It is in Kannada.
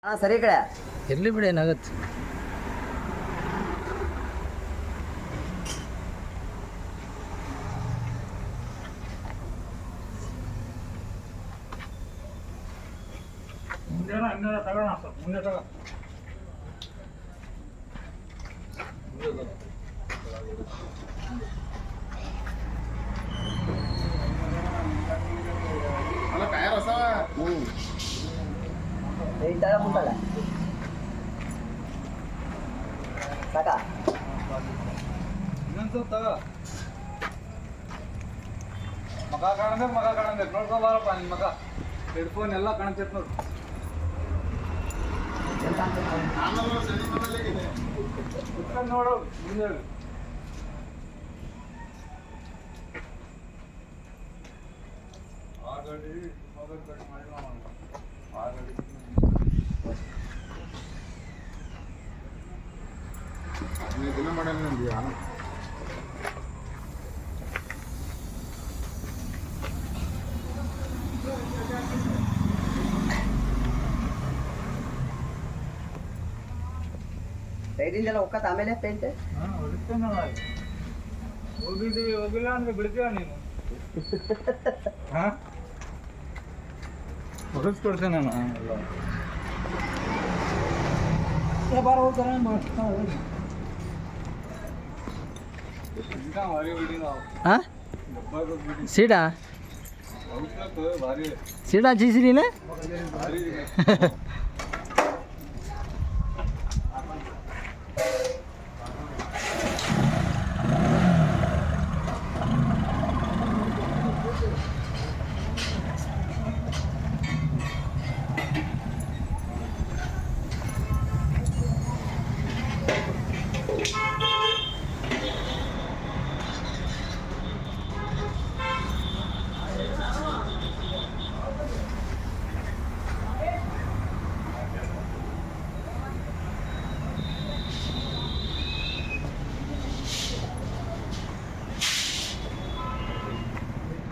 ಹಾಂ ಸರಿ ಕಡೆ ಇರಲಿ ಬಿಡಿ ಏನಾಗತ್ತೆ. ಮುಂದೆ ತಗೋಣ ಮುಂದೆ ತಗೋ ಅಲ್ಲ ಟೈರ್ ಹೊಸ ಇದ್ದಾಳ ಮುಂದಲ್ಲ ಸಾಕಾ ಇನ್ನೊಂದು ಸ್ವಲ್ಪ ತಗೋ ಮಗ ಕಾಣಬೇಕು ನೋಡ್ಕೊ ಬಾರಪ್ಪ ನಿನ್ನ ಮಗ ಹೆಡ್ಫೋನ್ ಎಲ್ಲ ಕಾಣ್ತೈತೆ ನೋಡು. ಕುತ್ಕೊಂಡು ನೋಡು ಮುಂದೆ ಆ ಗಾಡಿ ಮೊಬೈಲ್ ಕಟ್ ಮಾಡಿ ಆ ಗಾಡಿ ದಿನ ಮಾಡ್ಯಾನ ಸೈಡಿಂದೆಲ್ಲ ಒಕ್ಕತ್ತ ಆಮೇಲೆ ಪೇಂಟ್ ಹಾಂ ಹೊಡಿತೇನೆ ಹೋಗಿಲ್ಲ ಅಂದ್ರೆ ಬಿಡ್ತೀವ ನೀನು ಹಾಂ ಹೊಡಿಸ್ಕೊಡ್ತೇನೆ ನಾನು ಎಲ್ಲ ಬಾರ ಹೋಗ್ತಾರೆ ಭಾರಿ ಬಿಡಿ ನಾವು ಹಾಂ ಡಬ್ಬ ಬಿಡಿ ಸೀಡಾ ಔಷಧ ಭಾರಿ ಸೀಡಾ ಚೀಸಿರಿನ ಭಾರಿ